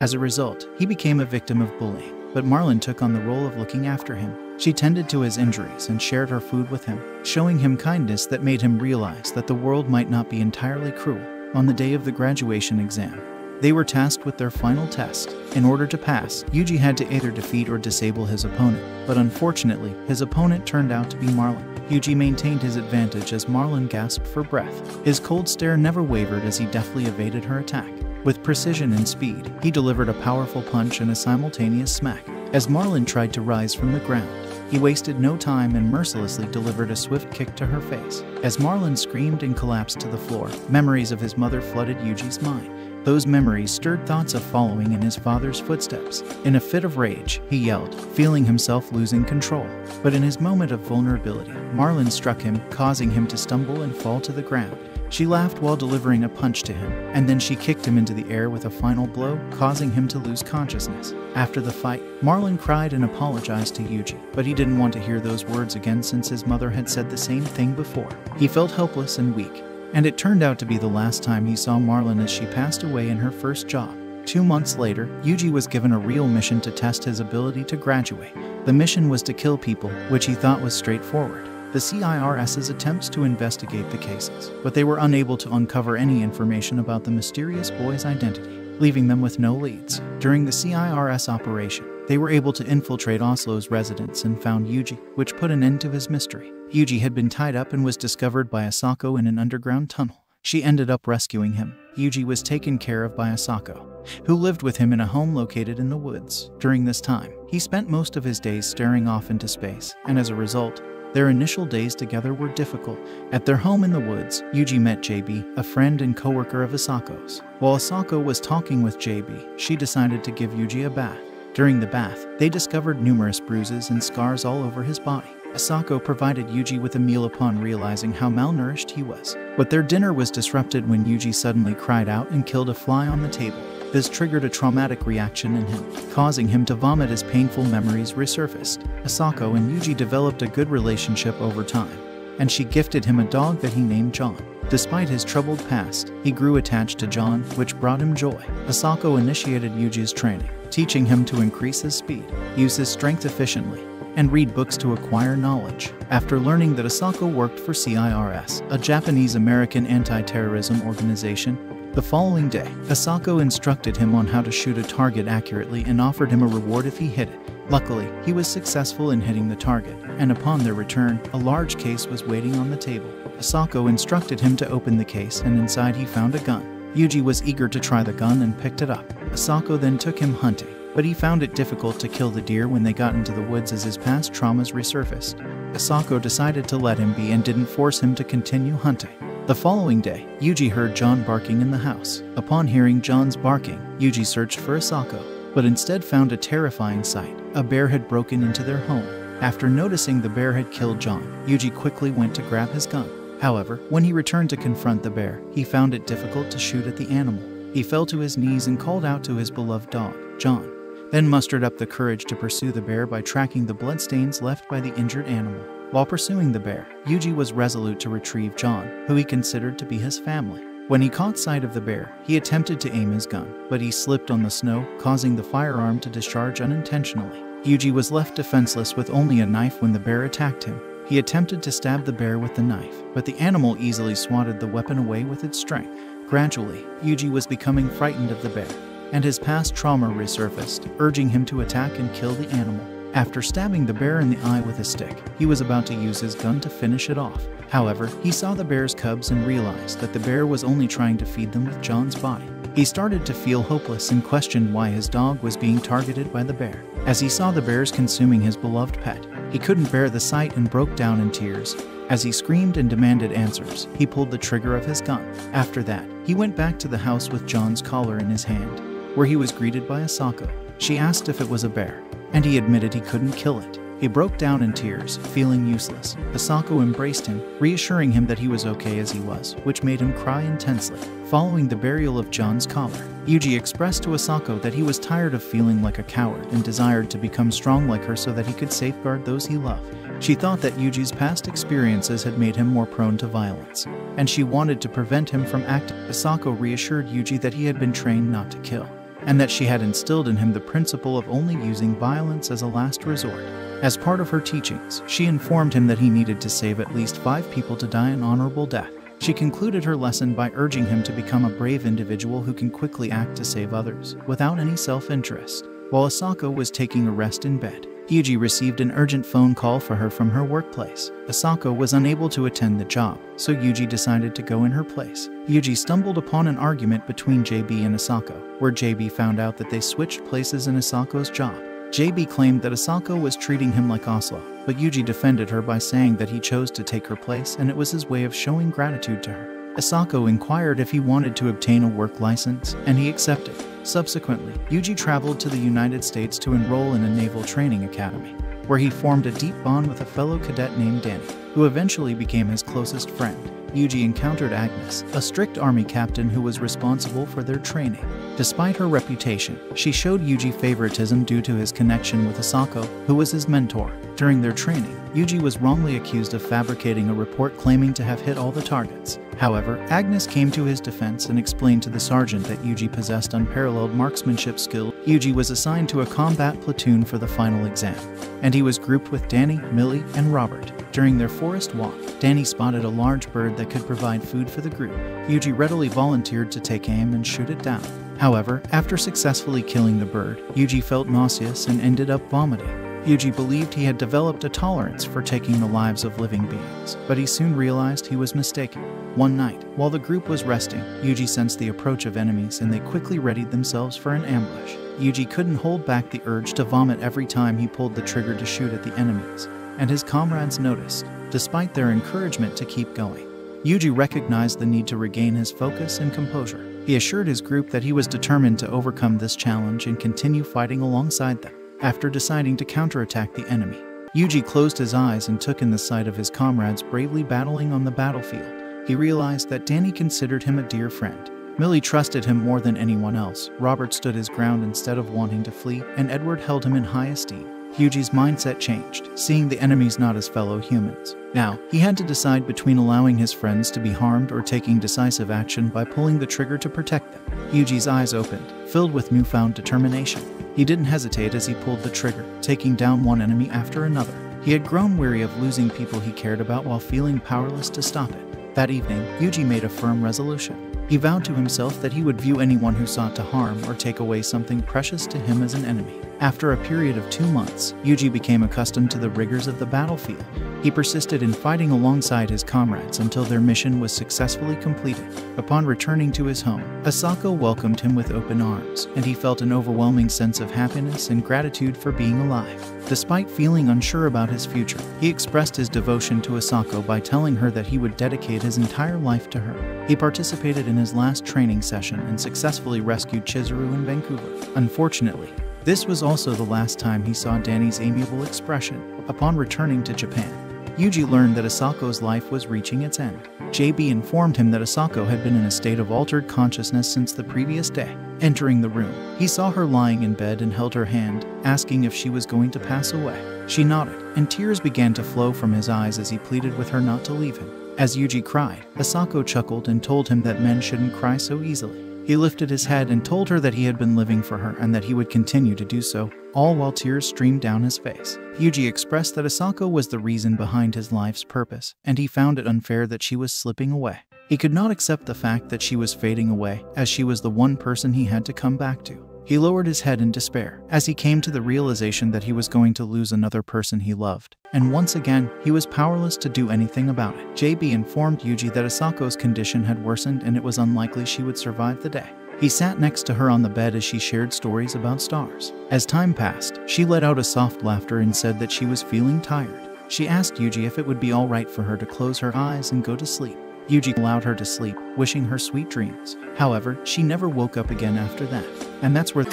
As a result, he became a victim of bullying, but Marlin took on the role of looking after him. She tended to his injuries and shared her food with him, showing him kindness that made him realize that the world might not be entirely cruel. On the day of the graduation exam, they were tasked with their final test. In order to pass, Yuji had to either defeat or disable his opponent, but unfortunately, his opponent turned out to be Marlin. Yuji maintained his advantage as Marlin gasped for breath. His cold stare never wavered as he deftly evaded her attack. With precision and speed, he delivered a powerful punch and a simultaneous smack. As Marlin tried to rise from the ground, he wasted no time and mercilessly delivered a swift kick to her face. As Marlin screamed and collapsed to the floor, memories of his mother flooded Yuji's mind. Those memories stirred thoughts of following in his father's footsteps. In a fit of rage, he yelled, feeling himself losing control. But in his moment of vulnerability, Marlin struck him, causing him to stumble and fall to the ground. She laughed while delivering a punch to him, and then she kicked him into the air with a final blow, causing him to lose consciousness. After the fight, Marlin cried and apologized to Yuji, but he didn't want to hear those words again since his mother had said the same thing before. He felt helpless and weak, and it turned out to be the last time he saw Marlin as she passed away in her first job. 2 months later, Yuji was given a real mission to test his ability to graduate. The mission was to kill people, which he thought was straightforward. The CIRS's attempts to investigate the cases, but they were unable to uncover any information about the mysterious boy's identity, leaving them with no leads. During the CIRS operation, they were able to infiltrate Oslo's residence and found Yuji, which put an end to his mystery. Yuji had been tied up and was discovered by Asako in an underground tunnel. She ended up rescuing him. Yuji was taken care of by Asako, who lived with him in a home located in the woods. During this time, he spent most of his days staring off into space, and as a result, their initial days together were difficult. At their home in the woods, Yuji met JB, a friend and co-worker of Asako's. While Asako was talking with JB, she decided to give Yuji a bath. During the bath, they discovered numerous bruises and scars all over his body. Asako provided Yuji with a meal upon realizing how malnourished he was. But their dinner was disrupted when Yuji suddenly cried out and killed a fly on the table. This triggered a traumatic reaction in him, causing him to vomit as painful memories resurfaced. Asako and Yuji developed a good relationship over time, and she gifted him a dog that he named John. Despite his troubled past, he grew attached to John, which brought him joy. Asako initiated Yuji's training, teaching him to increase his speed, use his strength efficiently, and read books to acquire knowledge. After learning that Asako worked for CIRS, a Japanese-American anti-terrorism organization, the following day, Asako instructed him on how to shoot a target accurately and offered him a reward if he hit it. Luckily, he was successful in hitting the target, and upon their return, a large case was waiting on the table. Asako instructed him to open the case, and inside he found a gun. Yuji was eager to try the gun and picked it up. Asako then took him hunting, but he found it difficult to kill the deer when they got into the woods as his past traumas resurfaced. Asako decided to let him be and didn't force him to continue hunting. The following day, Yuji heard John barking in the house. Upon hearing John's barking, Yuji searched for Asako, but instead found a terrifying sight. A bear had broken into their home. After noticing the bear had killed John, Yuji quickly went to grab his gun. However, when he returned to confront the bear, he found it difficult to shoot at the animal. He fell to his knees and called out to his beloved dog, John, then mustered up the courage to pursue the bear by tracking the bloodstains left by the injured animal. While pursuing the bear, Yuji was resolute to retrieve John, who he considered to be his family. When he caught sight of the bear, he attempted to aim his gun, but he slipped on the snow, causing the firearm to discharge unintentionally. Yuji was left defenseless with only a knife when the bear attacked him. He attempted to stab the bear with the knife, but the animal easily swatted the weapon away with its strength. Gradually, Yuji was becoming frightened of the bear, and his past trauma resurfaced, urging him to attack and kill the animal. After stabbing the bear in the eye with a stick, he was about to use his gun to finish it off. However, he saw the bear's cubs and realized that the bear was only trying to feed them with John's body. He started to feel hopeless and questioned why his dog was being targeted by the bear. As he saw the bears consuming his beloved pet, he couldn't bear the sight and broke down in tears. As he screamed and demanded answers, he pulled the trigger of his gun. After that, he went back to the house with John's collar in his hand, where he was greeted by Asako. She asked if it was a bear, and he admitted he couldn't kill it. He broke down in tears, feeling useless. Asako embraced him, reassuring him that he was okay as he was, which made him cry intensely. Following the burial of John's collar, Yuji expressed to Asako that he was tired of feeling like a coward and desired to become strong like her so that he could safeguard those he loved. She thought that Yuji's past experiences had made him more prone to violence, and she wanted to prevent him from acting. Asako reassured Yuji that he had been trained not to kill, and that she had instilled in him the principle of only using violence as a last resort. As part of her teachings, she informed him that he needed to save at least 5 people to die an honorable death. She concluded her lesson by urging him to become a brave individual who can quickly act to save others, without any self-interest. While Asako was taking a rest in bed, Yuji received an urgent phone call for her from her workplace. Asako was unable to attend the job, so Yuji decided to go in her place. Yuji stumbled upon an argument between JB and Asako, where JB found out that they switched places in Asako's job. JB claimed that Asako was treating him like Oslo, but Yuji defended her by saying that he chose to take her place and it was his way of showing gratitude to her. Asako inquired if he wanted to obtain a work license, and he accepted. Subsequently, Yuji traveled to the United States to enroll in a naval training academy, where he formed a deep bond with a fellow cadet named Danny, who eventually became his closest friend. Yuji encountered Agnes, a strict army captain who was responsible for their training. Despite her reputation, she showed Yuji favoritism due to his connection with Asako, who was his mentor. During their training, Yuji was wrongly accused of fabricating a report claiming to have hit all the targets. However, Agnes came to his defense and explained to the sergeant that Yuji possessed unparalleled marksmanship skill. Yuji was assigned to a combat platoon for the final exam, and he was grouped with Danny, Millie, and Robert. During their forest walk, Danny spotted a large bird that could provide food for the group. Yuji readily volunteered to take aim and shoot it down. However, after successfully killing the bird, Yuji felt nauseous and ended up vomiting. Yuji believed he had developed a tolerance for taking the lives of living beings, but he soon realized he was mistaken. One night, while the group was resting, Yuji sensed the approach of enemies and they quickly readied themselves for an ambush. Yuji couldn't hold back the urge to vomit every time he pulled the trigger to shoot at the enemies, and his comrades noticed, despite their encouragement to keep going. Yuji recognized the need to regain his focus and composure. He assured his group that he was determined to overcome this challenge and continue fighting alongside them. After deciding to counterattack the enemy, Yuji closed his eyes and took in the sight of his comrades bravely battling on the battlefield. He realized that Danny considered him a dear friend. Millie trusted him more than anyone else. Robert stood his ground instead of wanting to flee, and Edward held him in high esteem. Yuji's mindset changed, seeing the enemies not as fellow humans. Now, he had to decide between allowing his friends to be harmed or taking decisive action by pulling the trigger to protect them. Yuji's eyes opened, filled with newfound determination. He didn't hesitate as he pulled the trigger, taking down one enemy after another. He had grown weary of losing people he cared about while feeling powerless to stop it. That evening, Yuji made a firm resolution. He vowed to himself that he would view anyone who sought to harm or take away something precious to him as an enemy. After a period of 2 months, Yuji became accustomed to the rigors of the battlefield. He persisted in fighting alongside his comrades until their mission was successfully completed. Upon returning to his home, Asako welcomed him with open arms, and he felt an overwhelming sense of happiness and gratitude for being alive. Despite feeling unsure about his future, he expressed his devotion to Asako by telling her that he would dedicate his entire life to her. He participated in his last training session and successfully rescued Chizuru in Vancouver. Unfortunately, this was also the last time he saw Danny's amiable expression. Upon returning to Japan, Yuji learned that Asako's life was reaching its end. JB informed him that Asako had been in a state of altered consciousness since the previous day. Entering the room, he saw her lying in bed and held her hand, asking if she was going to pass away. She nodded, and tears began to flow from his eyes as he pleaded with her not to leave him. As Yuji cried, Asako chuckled and told him that men shouldn't cry so easily. He lifted his head and told her that he had been living for her and that he would continue to do so, all while tears streamed down his face. Yuji expressed that Asako was the reason behind his life's purpose, and he found it unfair that she was slipping away. He could not accept the fact that she was fading away, as she was the one person he had to come back to. He lowered his head in despair, as he came to the realization that he was going to lose another person he loved. And once again, he was powerless to do anything about it. JB informed Yuji that Asako's condition had worsened and it was unlikely she would survive the day. He sat next to her on the bed as she shared stories about stars. As time passed, she let out a soft laughter and said that she was feeling tired. She asked Yuji if it would be all right for her to close her eyes and go to sleep. Yuji allowed her to sleep, wishing her sweet dreams. However, she never woke up again after that. And that's where